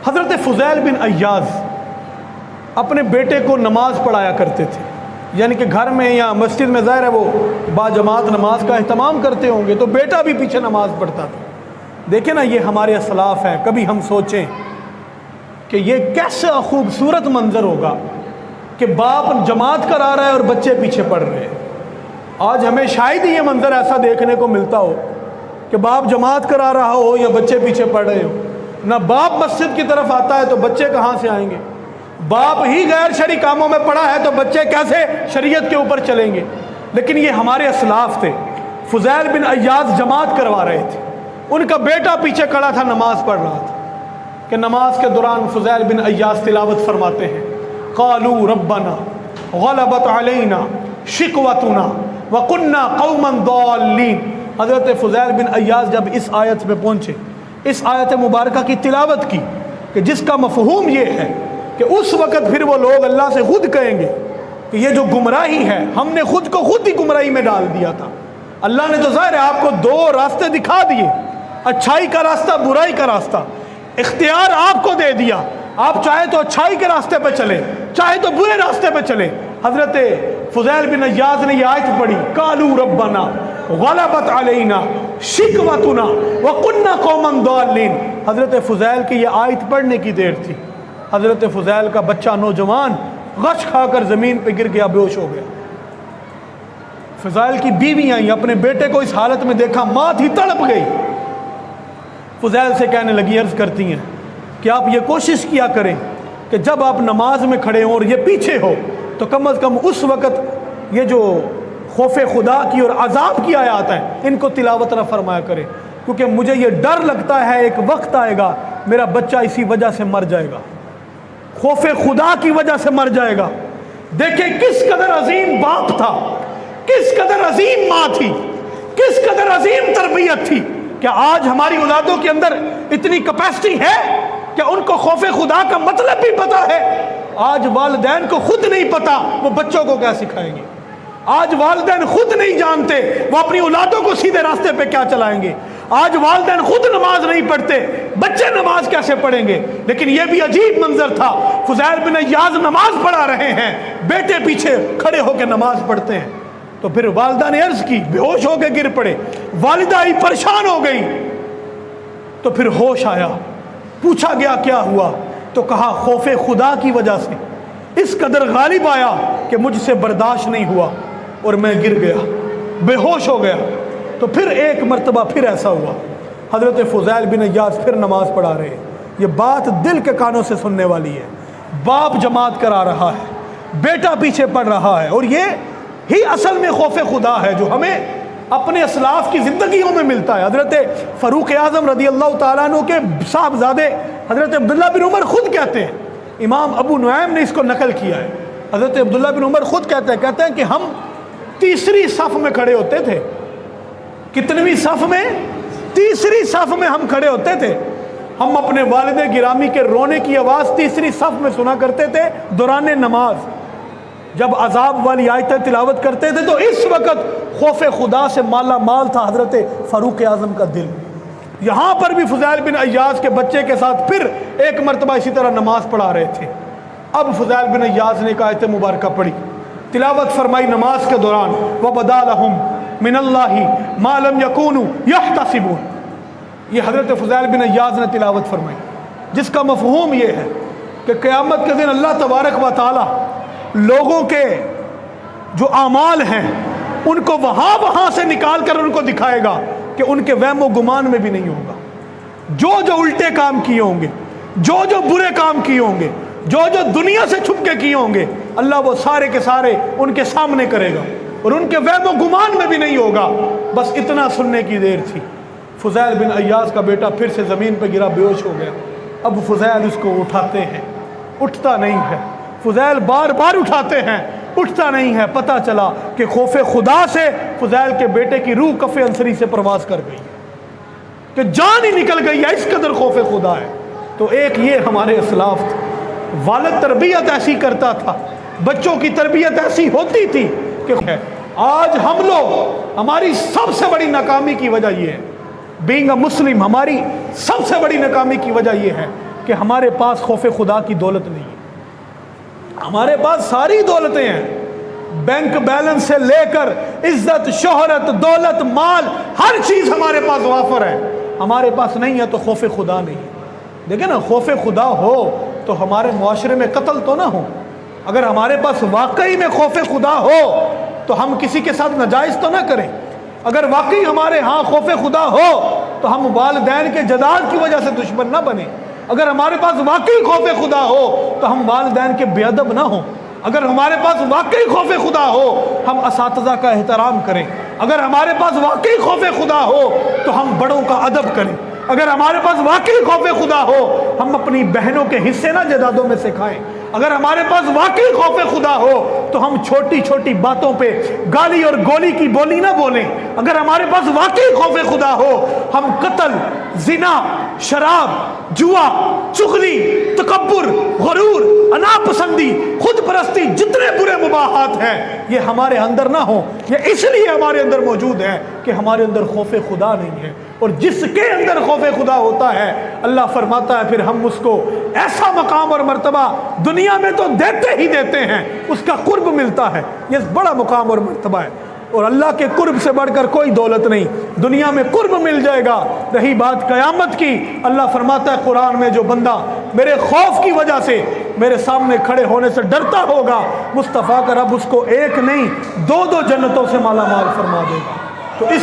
حضرت فضیل بن عیاض اپنے بیٹے کو نماز پڑھایا کرتے تھے، یعنی کہ گھر میں یا مسجد میں ظاہر ہے وہ باجماعت نماز کا اہتمام کرتے ہوں گے، تو بیٹا بھی پیچھے نماز پڑھتا تھا۔ دیکھیں نا، یہ ہمارے اسلاف ہیں، کبھی ہم سوچیں کہ یہ کیسا خوبصورت منظر ہوگا کہ باپ جماعت کرا رہا ہے اور بچے پیچھے پڑھ رہے ہیں۔ آج ہمیں شاید ہی یہ منظر ایسا دیکھنے کو ملتا ہو کہ باپ جماعت کرا رہا ہو یا بچے پیچھے پڑھ رہے ہو۔ نہ باپ مسجد کی طرف آتا ہے تو بچے کہاں سے آئیں گے؟ باپ ہی غیر شرعی کاموں میں پڑا ہے تو بچے کیسے شریعت کے اوپر چلیں گے؟ لیکن یہ ہمارے اسلاف تھے۔ فضیل بن عیاض جماعت کروا رہے تھے، ان کا بیٹا پیچھے کھڑا تھا، نماز پڑھ رہا تھا کہ نماز کے دوران فضیل بن عیاض تلاوت فرماتے ہیں، قالوا ربنا غلبت علینا شقوتنا وکنا قوما ضالین۔ حضرت فضیل بن عیاض جب اس آیت پہ پہنچے، اس آیت مبارکہ کی تلاوت کی کہ جس کا مفہوم یہ ہے کہ اس وقت پھر وہ لوگ اللہ سے خود کہیں گے کہ یہ جو گمراہی ہے، ہم نے خود کو خود ہی گمراہی میں ڈال دیا تھا۔ اللہ نے تو ظاہر ہے آپ کو دو راستے دکھا دیے، اچھائی کا راستہ، برائی کا راستہ، اختیار آپ کو دے دیا، آپ چاہے تو اچھائی کے راستے پہ چلے، چاہے تو برے راستے پہ چلے۔ حضرت فضیل بن عیاض نے یہ آیت پڑھی، قالوا ربنا غلبت علینا شقوتنا وکنا قوما ضالین۔ حضرت فضیل کی یہ آیت پڑھنے کی دیر تھی، حضرت فضیل کا بچہ نوجوان غش کھا کر زمین پہ گر گیا، بے ہوش ہو گیا۔ فضیل کی بیوی آئیں، اپنے بیٹے کو اس حالت میں دیکھا، ماں تھی تڑپ گئی۔ فضیل سے کہنے لگی، عرض کرتی ہیں کہ آپ یہ کوشش کیا کریں کہ جب آپ نماز میں کھڑے ہوں اور یہ پیچھے ہو تو کم از کم اس وقت یہ جو خوف خدا کی اور عذاب کی آیات ہیں ان کو تلاوت نہ فرمایا کرے، کیونکہ مجھے یہ ڈر لگتا ہے ایک وقت آئے گا میرا بچہ اسی وجہ سے مر جائے گا، خوف خدا کی وجہ سے مر جائے گا۔ دیکھیں کس قدر عظیم باپ تھا، کس قدر عظیم ماں تھی، کس قدر عظیم تربیت تھی کہ آج ہماری اولادوں کے اندر اتنی کیپیسٹی ہے کہ ان کو خوف خدا کا مطلب بھی پتا ہے۔ آج والدین کو خود نہیں پتا وہ بچوں کو کیا سکھائیں گے، آج والدین خود نہیں جانتے وہ اپنی اولادوں کو سیدھے راستے پہ کیا چلائیں گے، آج والدین خود نماز نہیں پڑھتے، بچے نماز کیسے پڑھیں گے؟ لیکن یہ بھی عجیب منظر تھا، فضیل بن عیاض نماز پڑھا رہے ہیں، بیٹے پیچھے کھڑے ہو کے نماز پڑھتے ہیں۔ تو پھر والدہ نے عرض کی، بے ہوش ہو کے گر پڑے، والدہ ہی پریشان ہو گئی۔ تو پھر ہوش آیا، پوچھا گیا کیا ہوا، تو کہا خوف خدا کی وجہ سے اس قدر غالب آیا کہ مجھ سے برداشت نہیں ہوا اور میں گر گیا، بے ہوش ہو گیا۔ تو پھر ایک مرتبہ پھر ایسا ہوا، حضرت فضیل بن عیاض پھر نماز پڑھا رہے ہیں۔ یہ بات دل کے کانوں سے سننے والی ہے، باپ جماعت کرا رہا ہے، بیٹا پیچھے پڑھ رہا ہے، اور یہ ہی اصل میں خوف خدا ہے جو ہمیں اپنے اسلاف کی زندگیوں میں ملتا ہے۔ حضرت فاروق اعظم رضی اللہ تعالیٰ عنہ کے صاحبزادے حضرت عبداللہ بن عمر خود کہتے ہیں، امام ابو نعیم نے اس کو نقل کیا ہے، حضرت عبداللہ بن عمر خود کہتے ہیں کہ ہم تیسری صف میں کھڑے ہوتے تھے۔ کتنویں صف میں؟ تیسری صف میں ہم کھڑے ہوتے تھے۔ ہم اپنے والد گرامی کے رونے کی آواز تیسری صف میں سنا کرتے تھے دوران نماز۔ جب عذاب والی آیتیں تلاوت کرتے تھے تو اس وقت خوف خدا سے مالا مال تھا حضرت فاروق اعظم کا دل۔ یہاں پر بھی فضیل بن عیاض کے بچے کے ساتھ پھر ایک مرتبہ اسی طرح نماز پڑھا رہے تھے۔ اب فضیل بن عیاض نے ایک آیت مبارکہ پڑھی، تلاوت فرمائی نماز کے دوران، وَبَدَا لَهُم مِّنَ اللَّهِ مَا لَمْ يَكُونُوا يَحْتَسِبُونَ۔ یہ حضرت فضیل بن عیاض نے تلاوت فرمائی، جس کا مفہوم یہ ہے کہ قیامت کے دن اللہ تبارک و تعالی لوگوں کے جو اعمال ہیں ان کو وہاں سے نکال کر ان کو دکھائے گا کہ ان کے وہم و گمان میں بھی نہیں ہوگا۔ جو الٹے کام کیے ہوں گے، جو برے کام کیے ہوں گے، جو دنیا سے چھپ کے کیے ہوں گے، اللہ وہ سارے کے سارے ان کے سامنے کرے گا اور ان کے وہم و گمان میں بھی نہیں ہوگا۔ بس اتنا سننے کی دیر تھی، فضیل بن عیاض کا بیٹا پھر سے زمین پہ گرا، بے ہوش ہو گیا۔ اب فضیل اس کو اٹھاتے ہیں، اٹھتا نہیں ہے، فضیل بار بار اٹھاتے ہیں، اٹھتا نہیں ہے۔ پتہ چلا کہ خوف خدا سے فضیل کے بیٹے کی روح کف انصری سے پرواز کر گئی، کہ جان ہی نکل گئی ہے، اس قدر خوف خدا ہے۔ تو ایک یہ ہمارے اسلاف تھے، والد تربیت ایسی کرتا تھا، بچوں کی تربیت ایسی ہوتی تھی کہ آج ہم لوگ، ہماری سب سے بڑی ناکامی کی وجہ یہ ہے، بینگ اے مسلم، ہماری سب سے بڑی ناکامی کی وجہ یہ ہے کہ ہمارے پاس خوف خدا کی دولت نہیں ہے. ہمارے پاس ساری دولتیں ہیں، بینک بیلنس سے لے کر عزت، شہرت، دولت، مال، ہر چیز ہمارے پاس وافر ہے. ہمارے پاس نہیں ہے تو خوف خدا نہیں. دیکھیں نا، خوف خدا ہو تو ہمارے معاشرے میں قتل تو نہ ہو. اگر ہمارے پاس واقعی میں خوف خدا ہو تو ہم کسی کے ساتھ ناجائز تو نہ کریں. اگر واقعی ہمارے ہاں خوف خدا ہو تو ہم والدین کے جداد کی وجہ سے دشمن نہ بنیں. اگر ہمارے پاس واقعی خوف خدا ہو تو ہم والدین کے بے ادب نہ ہوں. اگر ہمارے پاس واقعی خوف خدا ہو ہم اساتذہ کا احترام کریں. اگر ہمارے پاس واقعی خوف خدا ہو تو ہم بڑوں کا ادب کریں. اگر ہمارے پاس واقعی خوف خدا ہو ہم اپنی بہنوں کے حصے نہ جائیدادوں میں سے کھائیں. اگر ہمارے پاس واقعی خوف خدا ہو تو ہم چھوٹی چھوٹی باتوں پہ گالی اور گولی کی بولی نہ بولیں. اگر ہمارے پاس واقعی خوف خدا ہو ہم قتل، زنا، شراب، جوا، چغلی، تکبر، غرور، انا پسندی، خود پرستی، جتنے برے مباحات ہیں یہ ہمارے اندر نہ ہوں. یہ اس لیے ہمارے اندر موجود ہے کہ ہمارے اندر خوف خدا نہیں ہے. اور جس کے اندر خوف خدا ہوتا ہے اللہ فرماتا ہے پھر ہم اس کو ایسا مقام اور مرتبہ دنیا میں تو دیتے ہی دیتے ہیں، اس کا قرب ملتا ہے. یہ بڑا مقام اور مرتبہ ہے. اور اللہ کے قرب سے بڑھ کر کوئی دولت نہیں. دنیا میں قرب مل جائے گا. رہی بات قیامت کی، اللہ فرماتا ہے قرآن میں جو بندہ میرے خوف کی وجہ سے میرے سامنے کھڑے ہونے سے ڈرتا ہوگا، مصطفیٰ کا رب اس کو ایک نہیں 2 جنتوں سے مالا مال فرما دے گا. تو اس